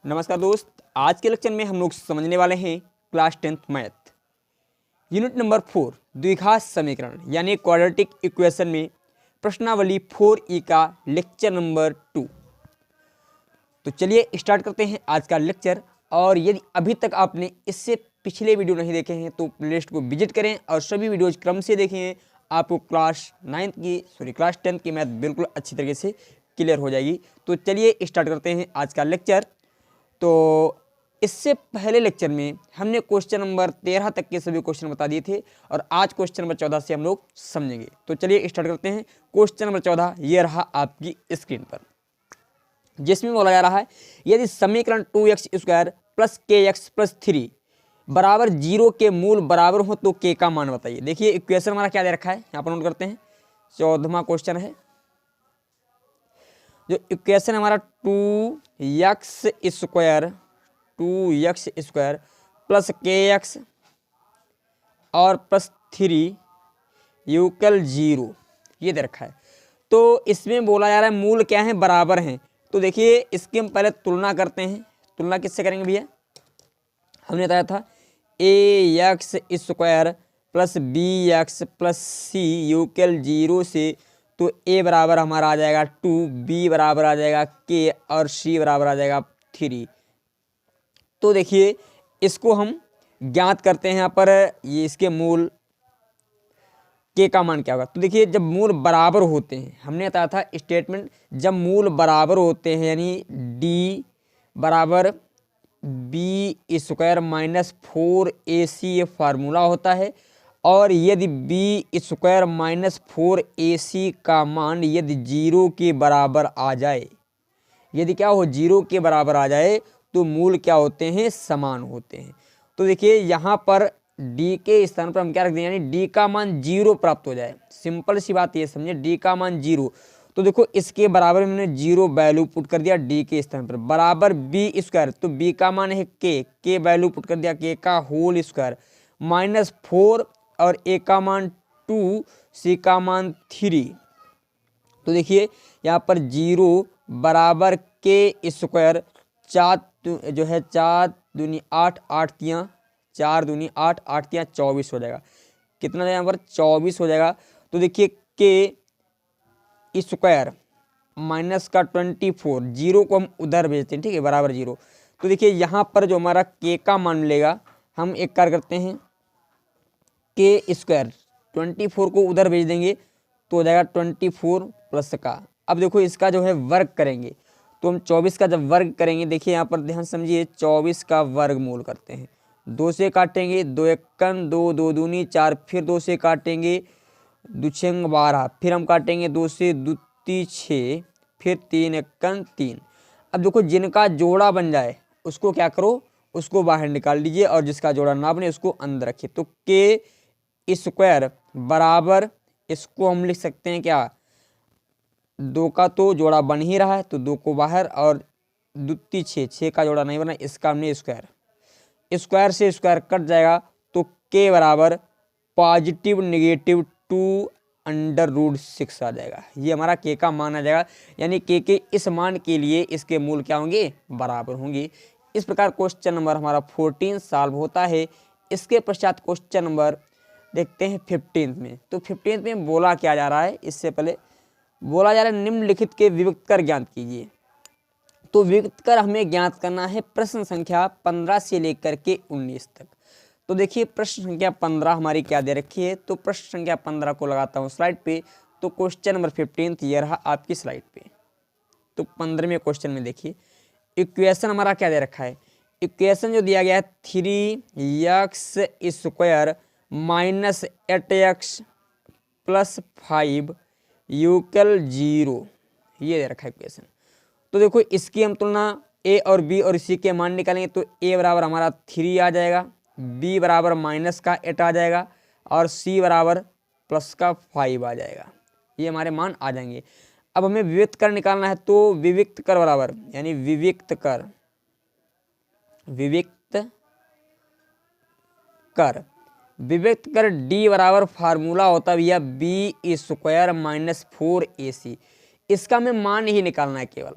नमस्कार दोस्त, आज के लेक्चर में हम लोग समझने वाले हैं class 10th math unit number 4 द्विघात समीकरण यानी क्वाड्रेटिक इक्वेशन में प्रश्नावली 4E का लेक्चर नंबर 2। तो चलिए स्टार्ट करते हैं आज का लेक्चर। और यदि अभी तक आपने इससे पिछले वीडियो नहीं देखे हैं तो प्लेलिस्ट को विजिट करें और सभी वीडियोज क्रम से देखें। आपको क्लास 10th की मैथ बिल्कुल अच्छी तरीके से क्लियर हो जाएगी। तो चलिए स्टार्ट करते हैं आज का लेक्चर। तो इससे पहले लेक्चर में हमने क्वेश्चन नंबर 13 तक के सभी क्वेश्चन बता दिए थे और आज क्वेश्चन नंबर 14 से हम लोग समझेंगे। तो चलिए स्टार्ट करते हैं। क्वेश्चन नंबर 14 ये रहा आपकी स्क्रीन पर, जिसमें बोला जा रहा है यदि समीकरण 2x² प्लस kx प्लस 3 बराबर 0 के मूल बराबर हो तो k का मान बताइए। देखिए इक्वेशन हमारा क्या दे रखा है, यहाँ पर नोट करते हैं। 14वां क्वेश्चन है, जो इक्वेशन हमारा 2x² प्लस kx और प्लस 3 = 0 ये दे रखा है। तो इसमें बोला जा रहा है मूल क्या है, बराबर हैं। तो देखिए इसकी हम पहले तुलना करते हैं। तुलना किससे करेंगे भैया, हमने बताया था ax² plus bx plus c = 0 से। तो a बराबर हमारा आ जाएगा 2, b बराबर आ जाएगा k और c बराबर आ जाएगा 3। तो देखिए इसको हम ज्ञात करते हैं। यहाँ पर ये इसके मूल k का मान क्या होगा। तो देखिए जब मूल बराबर होते हैं, हमने बताया था स्टेटमेंट, जब मूल बराबर होते हैं यानी d बराबर b² माइनस 4ac ये फार्मूला होता है। और यदि b² माइनस 4ac का मान यदि 0 के बराबर आ जाए, यदि क्या हो 0 के बराबर आ जाए तो मूल क्या होते हैं, समान होते हैं। तो देखिए यहाँ पर d के स्थान पर हम क्या रख दें, यानी d का मान 0 प्राप्त हो जाए। सिंपल सी बात ये समझे, d का मान 0। तो देखो इसके बराबर में मैंने 0 वैल्यू पुट कर दिया d के स्थान पर, बराबर b²। तो b का मान है k वैल्यू पुट कर दिया k का होल स्क्वायर माइनस 4 और a का मान 2, c का मान 3। तो देखिए यहाँ पर 0 बराबर k², 4 जो है 4 दूनी 8, 8 तियाँ 4 दूनी 8, 8 तियाँ 24 हो जाएगा। कितना यहाँ पर 24 हो जाएगा। तो देखिए k² माइनस का 24, 0 को हम उधर भेजते हैं, ठीक है, बराबर 0। तो देखिए यहाँ पर जो हमारा k का मान मिलेगा, हम एक कार्य करते हैं, k² 24 को उधर भेज देंगे तो हो जाएगा 24 प्लस का। अब देखो इसका जो है वर्ग करेंगे, तो हम 24 का जब वर्ग करेंगे, देखिए यहाँ पर ध्यान समझिए, 24 का वर्गमूल करते हैं, 2 से काटेंगे, 2 एकन 2, 2 दूनी 4, फिर 2 से काटेंगे, 2 छंग 12, फिर हम काटेंगे 2 से 2 ती 6, फिर 3 एकन 3। अब देखो जिनका जोड़ा बन जाए उसको क्या करो, उसको बाहर निकाल लीजिए और जिसका जोड़ा ना बने उसको अंदर रखिए। तो k² बराबर, इसको हम लिख सकते हैं क्या, 2 का तो जोड़ा बन ही रहा है तो 2 को बाहर, और 2 ती 6 का जोड़ा नहीं बना, इसका हमने स्क्वायर से स्क्वायर कट जाएगा। तो k बराबर पॉजिटिव नेगेटिव 2√6 आ जाएगा। ये हमारा k का मान आ जाएगा, यानी k के इस मान के लिए इसके मूल क्या होंगे, बराबर होंगे। इस प्रकार क्वेश्चन नंबर हमारा 14 सॉल्व होता है। इसके पश्चात क्वेश्चन नंबर देखते हैं 15 में। तो 15 में बोला क्या जा रहा है, इससे पहले बोला जा रहा है निम्नलिखित के विविक्त कर ज्ञात कीजिए। तो विविक्त कर हमें ज्ञात करना है प्रश्न संख्या 15 से लेकर के 19 तक। तो देखिए प्रश्न संख्या 15 हमारी क्या दे रखी है। तो प्रश्न संख्या 15 को लगाता हूँ स्लाइड पे। तो क्वेश्चन नंबर 15 ये रहा आपकी स्लाइड पे। तो 15वें क्वेश्चन में देखिए इक्वेशन हमारा क्या दे रखा है। इक्वेशन जो दिया गया है 3x² माइनस 8x प्लस 5 = 0 ये दे रखा है इक्वेशन। तो देखो इसकी हम तुलना a और b और c के मान निकालेंगे। तो a बराबर हमारा 3 आ जाएगा, b बराबर माइनस का 8 आ जाएगा और c बराबर प्लस का 5 आ जाएगा। ये हमारे मान आ जाएंगे। अब हमें विविक्त कर निकालना है। तो विविक्त कर बराबर, यानी विविक्त कर d बराबर फार्मूला होता है भैया b² माइनस 4ac। इसका हमें मान ही निकालना है केवल।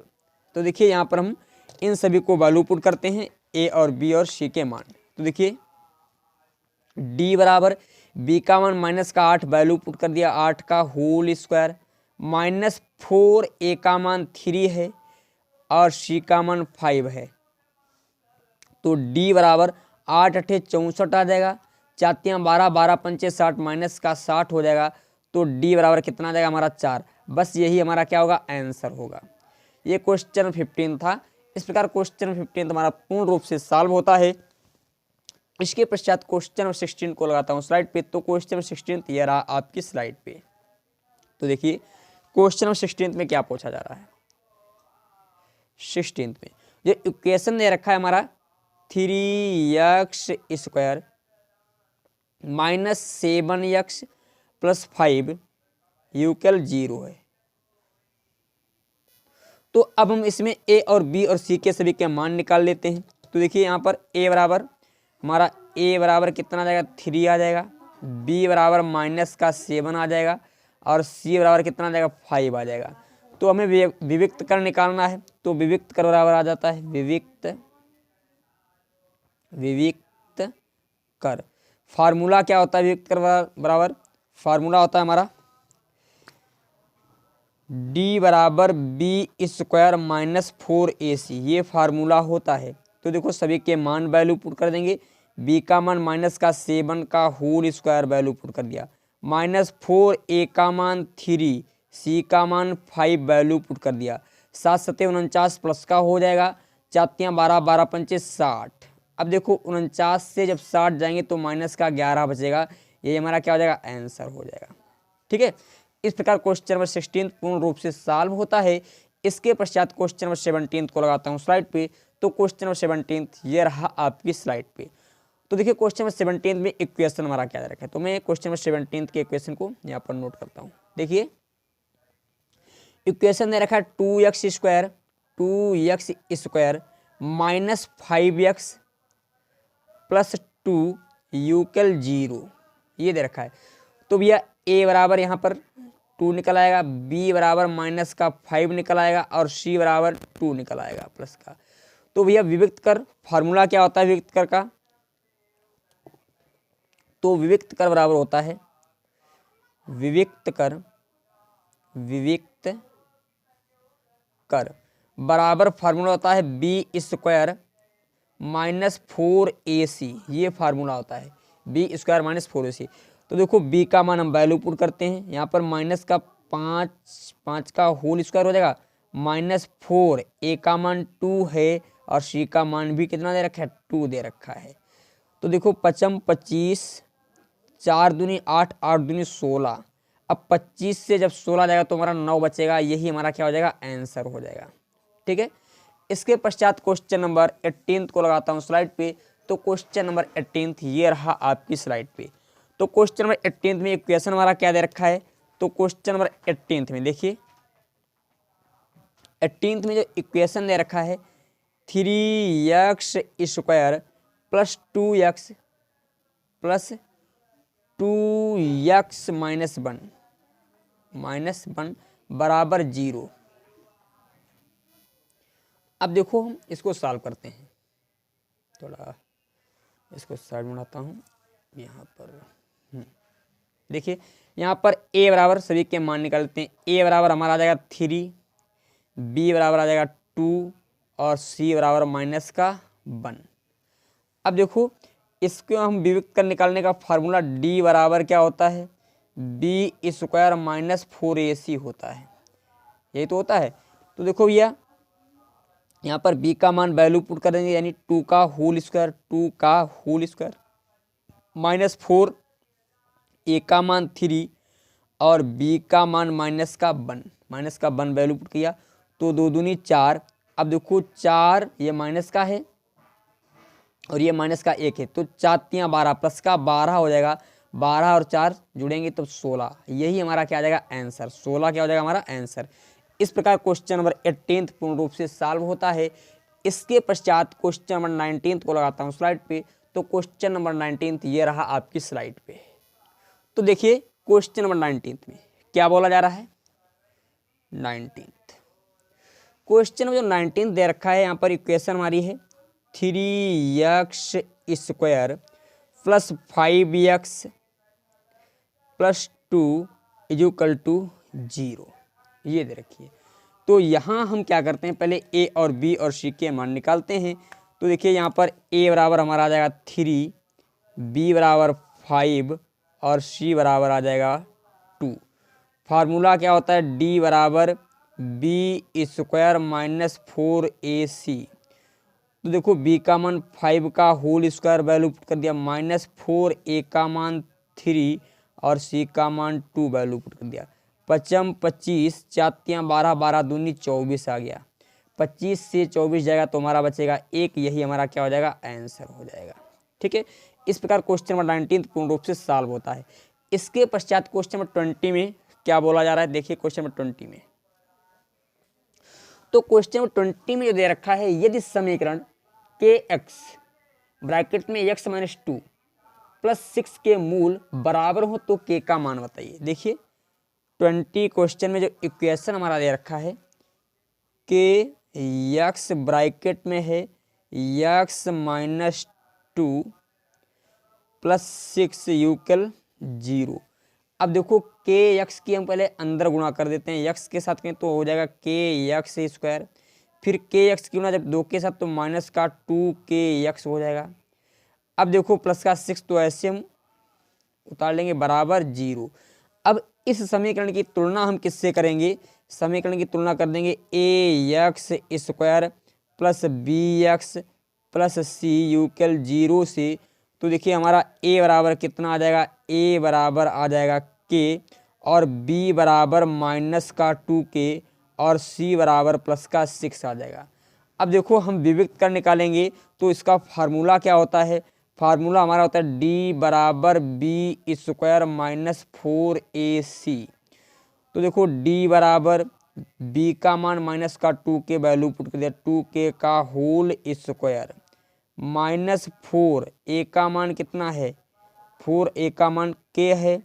तो देखिए यहाँ पर हम इन सभी को वैल्यू पुट करते हैं, ए और बी और सी के मान। तो देखिए डी बराबर बी का मान माइनस का 8 वैल्यू पुट कर दिया, 8 का होल स्क्वायर माइनस 4, ए का मान 3 है और सी का मान 5 है। तो डी बराबर 8 अठे 64 आ जाएगा, 4 तियां 12, 12 पंचे 60 माइनस का 60 हो जाएगा। तो डी बराबर कितना आ जाएगा हमारा 4। बस यही हमारा क्या होगा आंसर होगा। ये क्वेश्चन 15 था। इस प्रकार क्वेश्चन 15 हमारा पूर्ण रूप से सॉल्व होता है। इसके पश्चात क्वेश्चन नंबर 16 को लगाता हूँ स्लाइड पे। तो क्वेश्चन नंबर 16 ये रहा आपकी स्लाइड पे। तो देखिए क्वेश्चन नंबर 16 में क्या पूछा जा रहा है। 16 में जो इक्वेशन दे रखा है हमारा 3x square minus 7x plus 5 equal 0 है। तो अब हम इसमें ए और बी और सी के सभी के मान निकाल लेते हैं। तो देखिए यहाँ पर ए बराबर हमारा ए बराबर कितना आ जाएगा 3 आ जाएगा, बी बराबर माइनस का 7 आ जाएगा और सी बराबर कितना आ जाएगा 5 आ जाएगा। तो हमें विविक्त कर निकालना है। तो विविक्त कर बराबर आ जाता है विविक्त कर। फार्मूला क्या होता है विविक्त कर बराबर, फार्मूला होता है हमारा डी बराबर बी स्क्वायर माइनस 4ac, ये फार्मूला होता है। तो देखो सभी के मान वैल्यू पुट कर देंगे। बी का मान माइनस का 7 का होल स्क्वायर वैल्यू पुट कर दिया, माइनस 4, ए का मान 3, सी का मान 5 वैल्यू पुट कर दिया। 7 सत्ते 49 प्लस का हो जाएगा, 4 तियां 12, 12 पंचे 60। अब देखो 49 से जब 60 जाएंगे तो माइनस का 11 बचेगा, ये हमारा क्या हो जाएगा आंसर हो जाएगा। ठीक है, इस प्रकार क्वेश्चन नंबर 16 पूर्ण रूप से सॉल्व होता है। इसके पश्चात क्वेश्चन नंबर 17 को लगाता हूं स्लाइड पे। तो क्वेश्चन नंबर 17 ये रहा आपकी स्लाइड पे। तो देखिए क्वेश्चन नंबर 17 में इक्वेशन हमारा क्या दे रखा है। तो मैं क्वेश्चन नंबर 17 के इक्वेशन को यहाँ पर नोट करता हूँ। देखिए इक्वेशन दे रखा है 2x square minus 5x plus 2 equal 0, ये दे रखा है। तो भैया ए बराबर यहाँ पर 2 निकल आएगा, बी बराबर माइनस का 5 निकल आएगा और सी बराबर 2 निकल आएगा प्लस का। तो भैया विविक्त कर फार्मूला क्या होता है विविक्त कर का। तो विविक्त कर बराबर होता है विविक्त कर बराबर फार्मूला होता है बी स्क्वायर माइनस 4ac, ये फार्मूला होता है बी स्क्वायर माइनस 4ac। तो देखो बी का मान हम वैल्यू पुट करते हैं, यहाँ पर माइनस का 5 का होल स्क्वायर हो जाएगा, माइनस 4, ए का मान 2 है और सी का मान भी कितना दे रखा है 2 दे रखा है। तो देखो 5 25, 4 दूनी 8, 8 दूनी 16। अब 25 से जब 16 जाएगा तो हमारा 9 बचेगा, यही हमारा क्या हो जाएगा आंसर हो जाएगा। ठीक है, इसके पश्चात क्वेश्चन नंबर 18 को लगाता हूँ स्लाइड पे। तो क्वेश्चन नंबर 18 ये रहा आपकी स्लाइड पे। तो क्वेश्चन नंबर 18 में इक्वेशन हमारा क्या दे रखा है। तो क्वेश्चन नंबर 18 में देखिए 18 में जो इक्वेशन दे रखा है 3x square plus 2x plus 2x minus 1 बराबर 0। अब देखो हम इसको सॉल्व करते हैं। थोड़ा इसको साइड बनाता हूँ यहाँ पर। देखिए यहाँ पर a बराबर सभी के मान निकालते हैं। a बराबर हमारा आ जाएगा 3, b बराबर आ जाएगा 2 और c बराबर माइनस का 1। अब देखो इसको हम विविक्त कर निकालने का फार्मूला d बराबर क्या होता है b स्क्वायर माइनस 4ac होता है, यही तो होता है। तो देखो भैया यहाँ पर b का मान वैल्यू पुट कर देंगे, यानी 2 का होल स्क्वायर माइनस 4, ए का मान 3 और बी का मान माइनस का 1 वैल्यू पुट किया। तो 2 दूनी 4। अब देखो 4 ये माइनस का है और ये माइनस का 1 है, तो 4 तियां 12 प्लस का 12 हो जाएगा। 12 और 4 जुड़ेंगे तो 16, यही हमारा क्या आ जाएगा आंसर। 16 क्या हो जाएगा हमारा आंसर। इस प्रकार क्वेश्चन नंबर 18 पूर्ण रूप से सॉल्व होता है। इसके पश्चात क्वेश्चन नंबर 19 को लगाता हूँ स्लाइड पे। तो क्वेश्चन नंबर 19 ये रहा आपकी स्लाइड पे। तो देखिए क्वेश्चन नंबर 19 में क्या बोला जा रहा है 19। क्वेश्चन में जो 19 दे रखा है यहाँ पर इक्वेशन हमारी है 3x square plus 5x plus 2 equal to 0, ये दे रखी है। तो यहाँ हम क्या करते हैं, पहले a और b और c के मान निकालते हैं। तो देखिए यहाँ पर a बराबर हमारा आ जाएगा 3, b बराबर 5 और c बराबर आ जाएगा 2। फार्मूला क्या होता है, d बराबर b स्क्वायर माइनस 4ac। तो देखो b का मान 5 का होल स्क्वायर वैल्यू पुट कर दिया, माइनस 4a का मान 3 और c का मान 2 वैल्यू पुट कर दिया। 5 25, 4 12, 12 दूनी 24 आ गया। 25 से 24 जाएगा तो हमारा बचेगा 1, यही हमारा क्या हो जाएगा, आंसर हो जाएगा। ठीक है, इस प्रकार क्वेश्चन नंबर 19 पूर्ण रूप से सॉल्व होता है। इसके पश्चात क्वेश्चन नंबर 20 में क्या बोला जा रहा है, देखिए क्वेश्चन नंबर 20 में। तो क्वेश्चन नंबर 20 में जो दे रखा है, यदि समीकरण के एक्स ब्रैकेट में x माइनस 2 प्लस 6 के मूल बराबर हो तो k का मान बताइए। देखिए 20 क्वेश्चन में जो इक्वेशन हमारा दे रखा है के x ब्रैकेट में है x माइनस 2 प्लस 6 इक्वल 0। अब देखो के एक्स की हम पहले अंदर गुणा कर देते हैं, x के साथ कहें तो हो जाएगा के एक्स स्क्वायर, फिर के एक्स की गुणा जब 2 के साथ तो माइनस का 2 के एक्स हो जाएगा। अब देखो प्लस का 6 तो ऐसे हम उतार लेंगे बराबर 0। अब इस समीकरण की तुलना हम किससे करेंगे, समीकरण की तुलना कर देंगे A x square plus B x plus C equal 0 से। तो देखिए हमारा a बराबर कितना आ जाएगा, a बराबर आ जाएगा k और b बराबर माइनस का 2k और c बराबर प्लस का 6 आ जाएगा। अब देखो हम विविक्त कर निकालेंगे तो इसका फार्मूला क्या होता है, फार्मूला हमारा होता है d बराबर b स्क्वायर माइनस 4ac। तो देखो d बराबर b का मान माइनस का 2k वैल्यू पुट कर दिया, 2k का होल स्क्वायर माइनस 4, a का मान कितना है 4, a का मान k है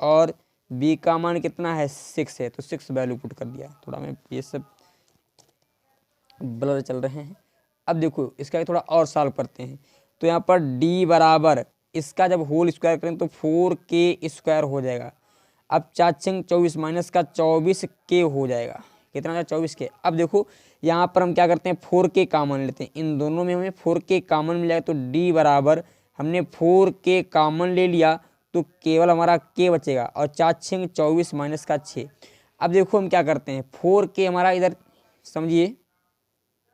और b का मान कितना है 6 है, तो 6 वैल्यू पुट कर दिया। थोड़ा मैं ये सब ब्लर चल रहे हैं। अब देखो इसका थोड़ा और सॉल्व करते हैं। तो यहाँ पर d बराबर इसका जब होल स्क्वायर करें तो 4k स्क्वायर हो जाएगा। अब 4 6 24 माइनस का 24k हो जाएगा, कितना था 24k। अब देखो यहाँ पर हम क्या करते हैं 4k कॉमन लेते हैं, इन दोनों में हमें 4k कॉमन मिल जाएगा। तो d बराबर हमने 4k कॉमन ले लिया तो केवल हमारा k बचेगा और 4 6 24 माइनस का 6। अब देखो हम क्या करते हैं 4k हमारा इधर समझिए,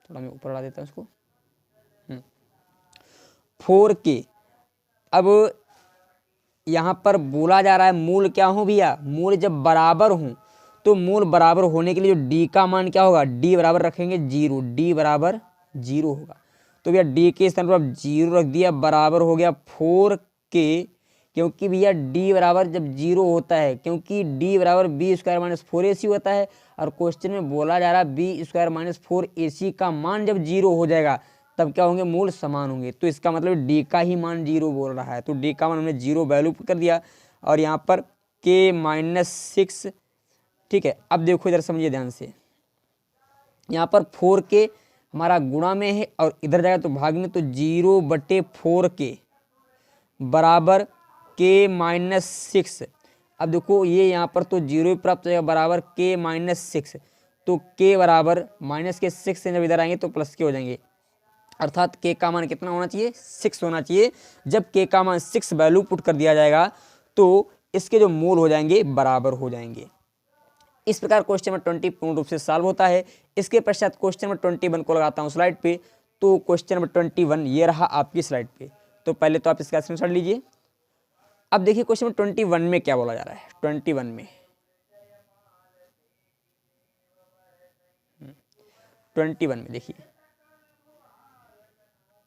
थोड़ा मैं ऊपर ला देता हूँ इसको, 4k। अब यहाँ पर बोला जा रहा है मूल क्या हो भैया, मूल जब बराबर हों तो मूल बराबर होने के लिए जो d का मान क्या होगा, d बराबर रखेंगे 0, d बराबर 0 होगा। तो भैया d के स्थान पर अब 0 रख दिया, बराबर हो गया 4k, क्योंकि भैया d बराबर जब 0 होता है, क्योंकि d बराबर b स्क्वायर माइनस 4ac होता है और क्वेश्चन में बोला जा रहा है b स्क्वायर माइनस 4ac का मान जब 0 हो जाएगा तब क्या होंगे, मूल समान होंगे। तो इसका मतलब d का ही मान 0 बोल रहा है, तो d का मान हमने 0 वैल्यू कर दिया और यहाँ पर k माइनस 6। ठीक है, अब देखो इधर समझिए ध्यान से, यहाँ पर 4k हमारा गुणा में है और इधर जाएगा तो भाग में, तो 0/4k बराबर k माइनस 6। अब देखो ये यहाँ पर तो 0 प्राप्त हो जाएगा बराबर k माइनस 6, तो k बराबर माइनस के 6 से जब इधर आएंगे तो प्लस के हो जाएंगे, अर्थात k का मान कितना होना चाहिए 6 होना चाहिए। जब k का मान 6 वैल्यू पुट कर दिया जाएगा तो इसके जो मूल हो जाएंगे बराबर हो जाएंगे। इस प्रकार क्वेश्चन नंबर 20 पूर्ण रूप से सॉल्व होता है। इसके पश्चात क्वेश्चन नंबर 21 को लगाता हूँ स्लाइड पे। तो क्वेश्चन नंबर 21 ये रहा आपकी स्लाइड पे, तो पहले तो आप इसका स्क्रीनशॉट लीजिए। अब देखिए क्वेश्चन नंबर 21 में क्या बोला जा रहा है, 21 में 21 में देखिए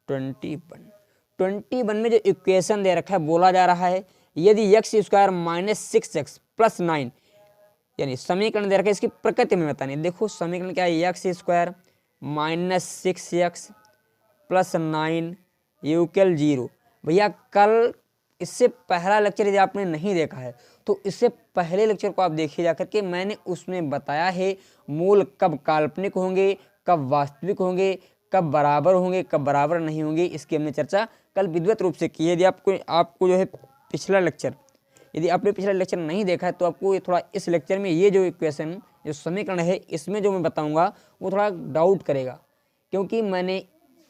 21 में जो इक्वेशन दे रखा है, बोला जा रहा है यदि x square minus 6x plus 9, यानी समीकरण दे रखा है, इसकी प्रकृति में बतानी। देखो समीकरण क्या है, x square minus 6x plus 9 equal 0। भैया कल इससे पहला लेक्चर यदि आपने नहीं देखा है तो इससे पहले लेक्चर को आप देखिए जाकर के, मैंने उसमें बताया है मूल कब काल्पनिक होंगे, कब वास्तविक होंगे, कब बराबर होंगे, कब बराबर नहीं होंगे, इसकी हमने चर्चा कल विधिवत रूप से की है। यदि आपको जो है पिछला लेक्चर, यदि आपने पिछला लेक्चर नहीं देखा है तो आपको ये थोड़ा इस लेक्चर में ये जो इक्वेशन, जो समीकरण है, इसमें जो मैं बताऊंगा वो थोड़ा डाउट करेगा, क्योंकि मैंने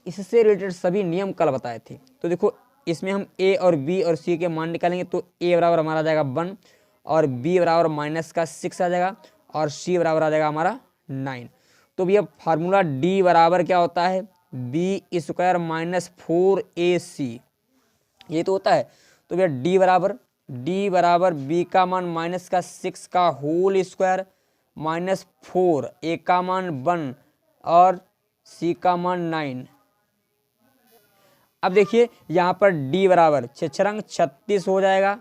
इससे रिलेटेड सभी नियम कल बताए थे। तो देखो, इसमें हम ए और बी और सी के मान निकालेंगे तो ए बराबर हमारा आ जाएगा 1 और बी बराबर -6 आ जाएगा और सी बराबर आ जाएगा हमारा 9। तो भैया फार्मूला डी बराबर क्या होता है, बी स्क्वायर -4ac, ये तो होता है। तो भैया डी बराबर बी का मान -6 का होल स्क्वायर -4, ए का मान 1 और सी का मान 9। अब देखिए यहाँ पर डी बराबर 6 36 हो जाएगा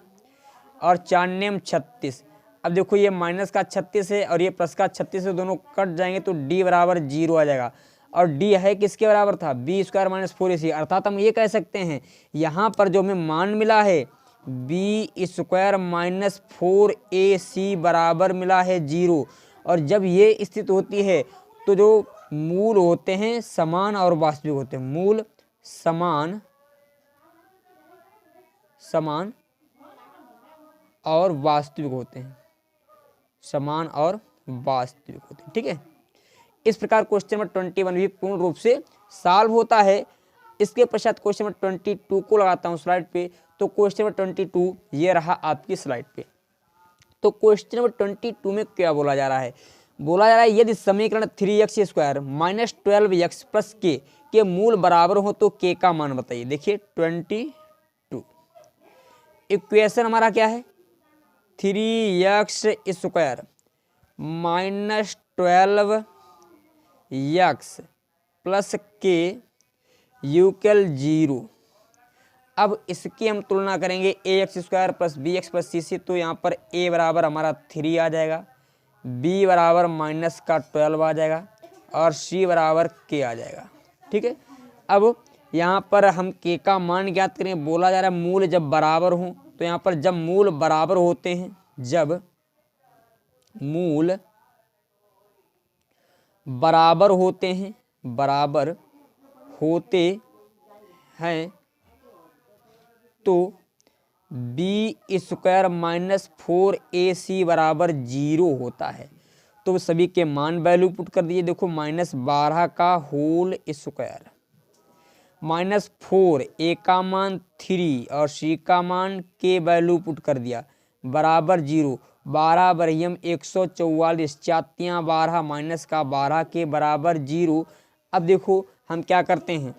और 4 36। अब देखो ये माइनस का 36 है और ये प्लस का 36 है, दोनों कट जाएंगे तो डी बराबर 0 आ जाएगा। और डी है किसके बराबर था, बी स्क्वायर -4ac, अर्थात हम ये कह सकते हैं यहाँ पर जो हमें मान मिला है बी स्क्वायर -4ac बराबर मिला है 0। और जब ये स्थिति होती है तो जो मूल होते हैं समान और वास्तविक होते हैं, मूल समान और वास्तविक होते हैं, समान और वास्तविक होते हैं। ठीक है, इस प्रकार क्वेश्चन नंबर 21 भी पूर्ण रूप से सॉल्व होता है। इसके पश्चात क्वेश्चन नंबर 22 को लगाता हूं स्लाइड पे। तो क्वेश्चन नंबर 22 ये रहा आपकी स्लाइड पे। तो क्वेश्चन नंबर 22 में क्या बोला जा रहा है, बोला जा रहा है यदि समीकरण 3x² - 12x + k के मूल बराबर हो तो k का मान बताइए। देखिए 22 इक्वेशन हमारा क्या है, 3x² -12x + k = 0। अब इसकी हम तुलना करेंगे ax² + bx + c से, तो यहाँ पर a बराबर हमारा 3 आ जाएगा, b बराबर -12 आ जाएगा और c बराबर k आ जाएगा। ठीक है, अब यहाँ पर हम k का मान ज्ञात करें। बोला जा रहा है मूल जब बराबर हो, तो यहाँ पर जब मूल बराबर होते हैं, जब मूल बराबर होते हैं तो बी स्क्वायर -4ac बराबर 0 होता है। तो सभी के मान वैल्यू पुट कर दीजिए। देखो -12 का होल स्क्वायर -4, ए का मान 3 और सी का मान के वैल्यू पुट कर दिया बराबर 0। 12 बरहियम 144, 4 12 माइनस का 12 के बराबर 0। अब देखो हम क्या करते हैं,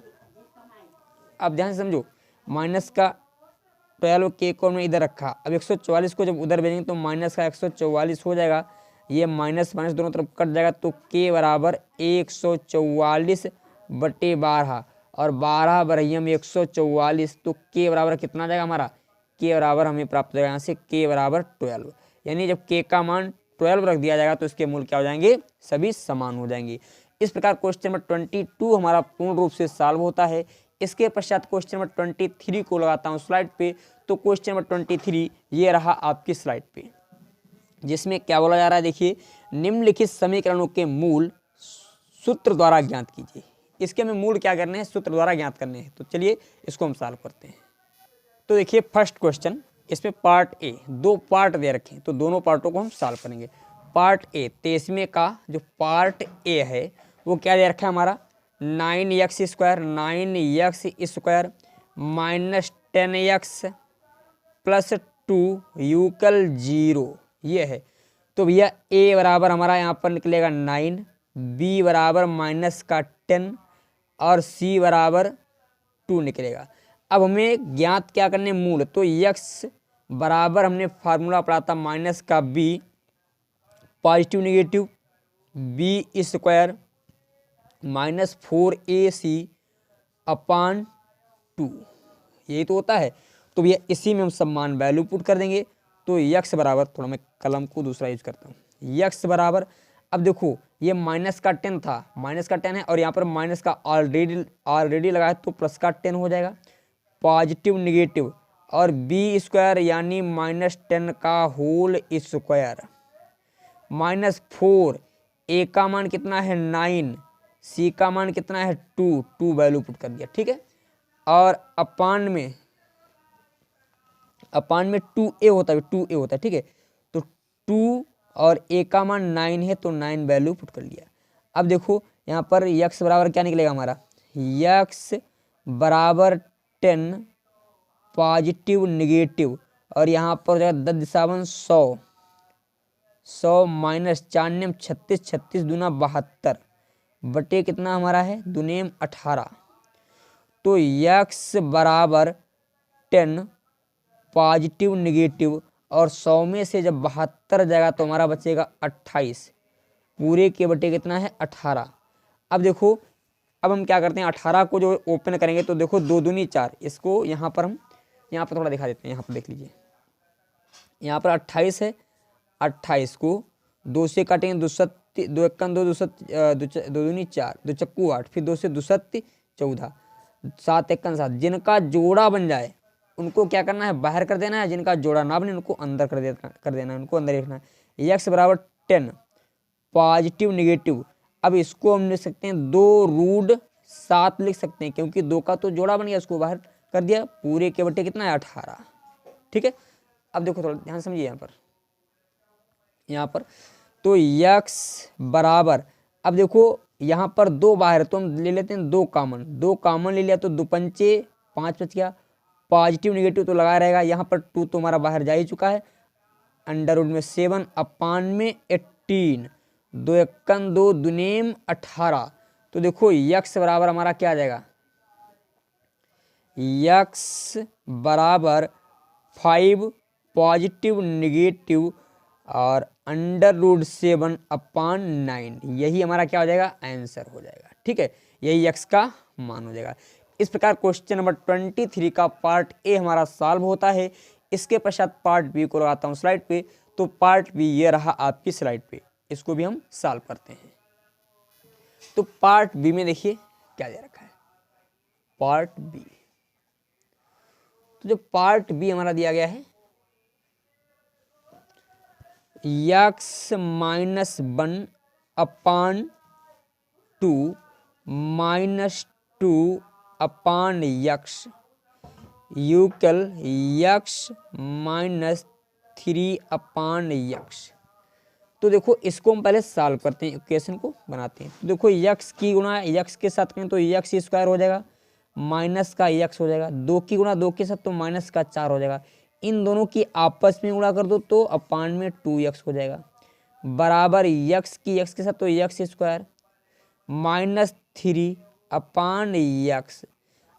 अब ध्यान से समझो, माइनस का 12 के को हमने इधर रखा, अब 144 को जब उधर भेजेंगे तो माइनस का 144 हो जाएगा, ये माइनस माइनस दोनों तरफ कट जाएगा, तो के बराबर 144/12 और 12 बरहियम 144, तो के बराबर कितना जाएगा हमारा, के बराबर हमें प्राप्त हो जाएगा यहाँ से के बराबर 12। यानी जब के का मान 12 रख दिया जाएगा तो इसके मूल क्या हो जाएंगे, सभी समान हो जाएंगे। इस प्रकार क्वेश्चन नंबर 22 हमारा पूर्ण रूप से सॉल्व होता है। इसके पश्चात क्वेश्चन नंबर 23 को लगाता हूँ स्लाइड पे। तो क्वेश्चन नंबर 23 ये रहा आपकी स्लाइड पे, जिसमें क्या बोला जा रहा है, देखिए निम्नलिखित समीकरणों के मूल सूत्र द्वारा ज्ञात कीजिए। इसके हमें मूल क्या करने हैं, सूत्र द्वारा ज्ञात करने हैं। तो चलिए इसको हम सॉल्व करते हैं। तो देखिए फर्स्ट क्वेश्चन, इसमें पार्ट ए, 2 पार्ट दे रखे हैं, तो दोनों पार्टों को हम सॉल्व करेंगे। पार्ट ए, 23वें का जो पार्ट ए है वो क्या दे रखा है हमारा, 9x² -10x + 2 = 0, ये है। तो भैया a बराबर हमारा यहाँ पर निकलेगा 9, b बराबर -10 और c बराबर 2 निकलेगा। अब हमें ज्ञात क्या करने, मूल। तो x बराबर हमने फार्मूला पढ़ा था -b positive negative b² -4ac/2, यही तो होता है। तो भैया इसी में हम सब मान वैल्यू पुट कर देंगे। तो x बराबर, थोड़ा मैं कलम को दूसरा यूज करता हूँ, x बराबर, अब देखो ये माइनस का 10 था, माइनस का 10 है और यहाँ पर माइनस का ऑलरेडी लगा है तो प्लस का 10 हो जाएगा। पॉजिटिव नेगेटिव और बी स्क्वायर यानी -10 का होल स्क्वायर -4, ए का मान कितना है 9, सी का मान कितना है 2 वैल्यू पुट कर दिया, ठीक है। और अपान में 2a होता है, 2a होता है, ठीक है। तो 2 और a का मान 9 है तो 9 वैल्यू पुट कर लिया। अब देखो यहाँ पर x बराबर क्या निकलेगा हमारा, x बराबर 10 पॉजिटिव निगेटिव, और यहाँ पर हो जाएगा 10 दिशावन 100 माइनस 4 नेम 36, 36 दूना 72 बटे कितना हमारा है दुनेम 18। तो x बराबर 10 पॉजिटिव निगेटिव, और 100 में से जब 72 जाएगा तो हमारा बचेगा 28, पूरे के बटे कितना है 18। अब देखो, अब हम क्या करते हैं, 18 को जो ओपन करेंगे तो देखो 2 दूनी 4, इसको यहाँ पर हम यहाँ पर थोड़ा दिखा देते हैं। यहाँ पर देख लीजिए, यहाँ पर 28 है, 28 को 2 से काटेंगे 2 सत्ती 2 इक्कन 2 दो दूनी 4, 2 चक्कू 8, फिर 2 से 2 सत्ती 14, 7 इक्कन 7, जिनका जोड़ा बन जाए उनको क्या करना है, बाहर कर देना है, जिनका जोड़ा ना बने उनको अंदर कर देना है, उनको अंदर रखना है। x बराबर 10 पॉजिटिव निगेटिव, अब इसको हम लिख सकते हैं 2√7 लिख सकते हैं, क्योंकि 2 का तो जोड़ा बन गया, उसको बाहर कर दिया, पूरे के बटे कितना है 18, ठीक है। अब देखो थोड़ा ध्यान समझिए यहाँ पर तो x बराबर, अब देखो यहाँ पर 2 बाहर तो हम ले लेते हैं 2 कॉमन ले लिया तो 2 पंचे 5 बच गया, पॉजिटिव निगेटिव तो लगा रहेगा, यहाँ पर 2 तो हमारा बाहर जा ही चुका है, अंडर रूट में 7 अपान में 18, 2 इक्कन 2 दुनेम 18। तो देखो x बराबर हमारा क्या आ जाएगा, x बराबर 5 पॉजिटिव निगेटिव और अंडर रूट 7 अपान 9, यही हमारा क्या हो जाएगा आंसर हो जाएगा, ठीक है, यही x का मान हो जाएगा। इस प्रकार क्वेश्चन नंबर 23 का पार्ट ए हमारा सॉल्व होता है। इसके पश्चात पार्ट बी को लगाता हूँ स्लाइड पे, तो पार्ट बी ये रहा आपकी स्लाइड पे, इसको भी हम सॉल्व करते हैं। तो पार्ट बी में देखिए क्या दे रखा है, पार्ट बी, तो जो पार्ट बी हमारा दिया गया है x -1 अपान 2 -2 अपान x यूकल x -3 अपान x। तो देखो इसको हम पहले सॉल्व करते हैं, इक्वेशन को बनाते हैं। तो देखो x की गुणा x के साथ करें तो x स्क्वायर हो जाएगा, माइनस का x हो जाएगा, 2 की गुणा 2 के साथ तो माइनस का 4 हो जाएगा, इन दोनों की आपस में गुणा कर दो तो अपान में 2x हो जाएगा, बराबर x की x के साथ तो x स्क्वायर -3 अपान x।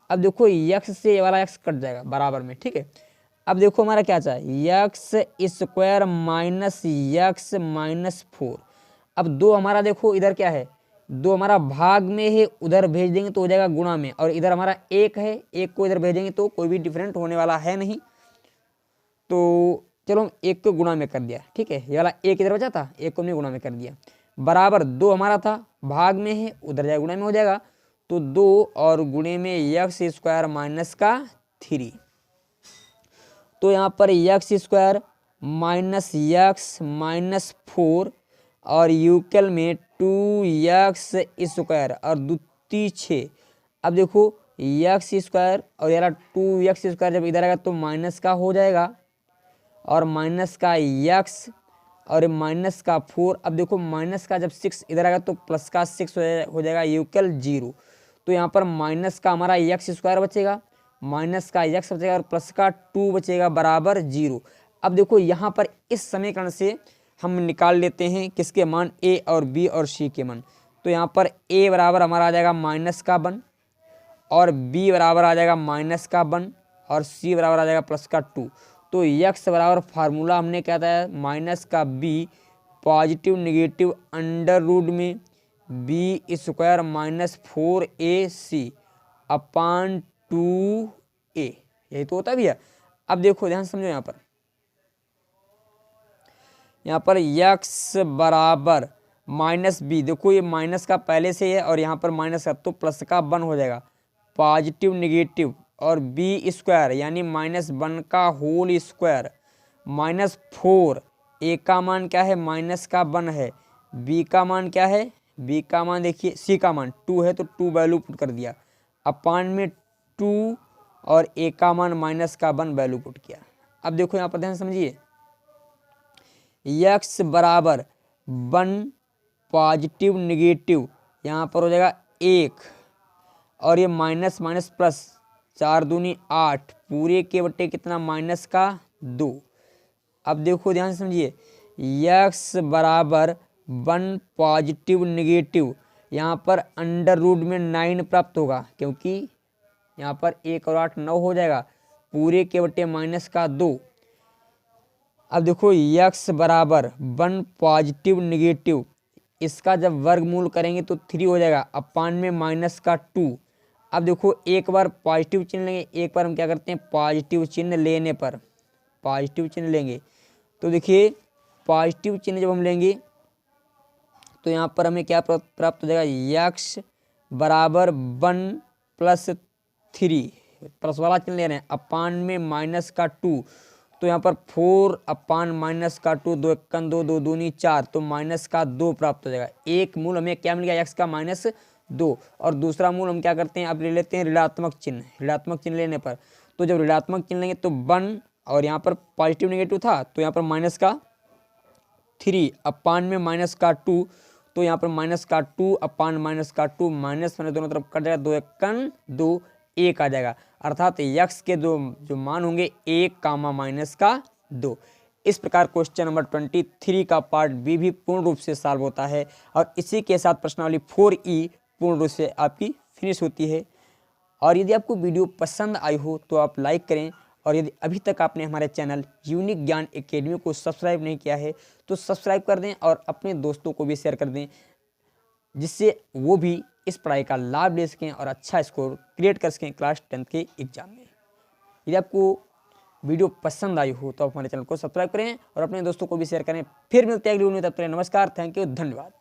अब देखो x से ये वाला x कट जाएगा बराबर में, ठीक है। अब देखो हमारा क्या चाहिए, x स्क्वायर माइनस x -4। अब 2 हमारा देखो इधर क्या है, 2 हमारा भाग में है, उधर भेज देंगे तो हो जाएगा गुणा में, और इधर हमारा 1 है, 1 को इधर भेजेंगे तो कोई भी डिफरेंट होने वाला है नहीं, तो चलो हम 1 को गुणा में कर दिया, ठीक है, ये वाला 1 इधर बचा था, 1 को हमने गुणा में कर दिया, बराबर 2 हमारा था भाग में है, उधर जाएगा गुणा में हो जाएगा, तो 2 और गुणे में x स्क्वायर माइनस का 3। तो यहाँ पर x स्क्वायर माइनस x -4 और यूकल में 2x स्क्वायर और 2 6। अब देखो x स्क्वायर और यार 2x स्क्वायर जब इधर आएगा तो माइनस का हो जाएगा, और माइनस का x और माइनस का 4। अब देखो माइनस का जब 6 इधर आएगा तो प्लस का 6 हो जाएगा, यूकल 0। तो यहाँ पर माइनस का हमारा x स्क्वायर बचेगा, माइनस का x बचेगा और प्लस का 2 बचेगा बराबर 0। अब देखो यहाँ पर इस समीकरण से हम निकाल लेते हैं किसके मान, a और b और c के मान। तो यहाँ पर a बराबर हमारा आ जाएगा माइनस का 1 और b बराबर आ जाएगा माइनस का 1 और c बराबर आ जाएगा प्लस का 2। तो x बराबर फार्मूला हमने क्या था, माइनस का b positive negative under root में b square -4ac upon 2a, यही तो होता भी है। अब देखो ध्यान समझो यहाँ पर x बराबर -b, देखो ये माइनस का पहले से है और यहाँ पर माइनस का, तो प्लस का 1 हो जाएगा, पॉजिटिव निगेटिव और बी स्क्वायर यानी -1 का होल स्क्वायर -4। ए का मान क्या है, माइनस का 1 है। बी का मान क्या है, बी का मान देखिए, सी का मान 2 है तो 2 वैल्यू पुट कर दिया, अपान में 2 और ए का मान माइनस का 1 वैल्यू पुट किया। अब देखो यहाँ पर ध्यान समझिए, x बराबर 1 पॉजिटिव निगेटिव यहाँ पर हो जाएगा 1 और ये माइनस माइनस प्लस, 4 दूनी 8 पूरे के बटे कितना माइनस का 2। अब देखो ध्यान से समझिए, x बराबर 1 पॉजिटिव निगेटिव यहाँ पर अंडर रूट में 9 प्राप्त होगा, क्योंकि यहाँ पर 1 और 8 9 हो जाएगा, पूरे के बटे माइनस का 2। अब देखो x बराबर 1 पॉजिटिव निगेटिव, इसका जब वर्गमूल करेंगे तो 3 हो जाएगा, अपान में माइनस का 2। अब देखो एक बार पॉजिटिव चिन्ह लेंगे, एक बार हम क्या करते हैं पॉजिटिव चिन्ह लेने पर पॉजिटिव चिन्ह लेंगे तो देखिए पॉजिटिव चिन्ह जब हम लेंगे तो यहाँ पर हमें क्या प्राप्त हो जाएगा, x बराबर 1 + 3 प्लस वाला चिन्ह ले रहे हैं, अपान में माइनस का 2 तो यहाँ पर 4 अपान माइनस का 2, 2 × 1 2, 2 दूनी 4 तो माइनस का 2 प्राप्त हो जाएगा। एक मूल हमें क्या मिल गया, x का -2 और दूसरा मूल हम क्या करते हैं, अब ले लेते हैं ऋणात्मक चिन्ह। ऋणात्मक चिन्ह लेने पर तो जब ऋणात्मक चिन्ह लेंगे तो 1 और यहाँ पर पॉजिटिव निगेटिव था तो यहाँ पर माइनस का 3 अपान में माइनस का 2 तो यहाँ पर माइनस का 2 अपान माइनस का 2, माइनस मैंने दोनों तरफ कट जाएगा, 2 × 1 2 1 आ जाएगा, अर्थात x के जो मान होंगे 1, -2। इस प्रकार क्वेश्चन नंबर 23 का पार्ट बी भी पूर्ण रूप से सॉल्व होता है और इसी के साथ प्रश्नावली 4E पूर्ण रूप से आपकी फिनिश होती है। और यदि आपको वीडियो पसंद आई हो तो आप लाइक करें, और यदि अभी तक आपने हमारे चैनल यूनिक ज्ञान एकेडमी को सब्सक्राइब नहीं किया है तो सब्सक्राइब कर दें और अपने दोस्तों को भी शेयर कर दें, जिससे वो भी इस पढ़ाई का लाभ ले सकें और अच्छा स्कोर क्रिएट कर सकें क्लास 10 के एग्जाम में। यदि आपको वीडियो पसंद आई हो तो आप हमारे चैनल को सब्सक्राइब करें और अपने दोस्तों को भी शेयर करें। फिर मिलते हैं अगली वीडियो में, तब तक नमस्कार, थैंक यू, धन्यवाद।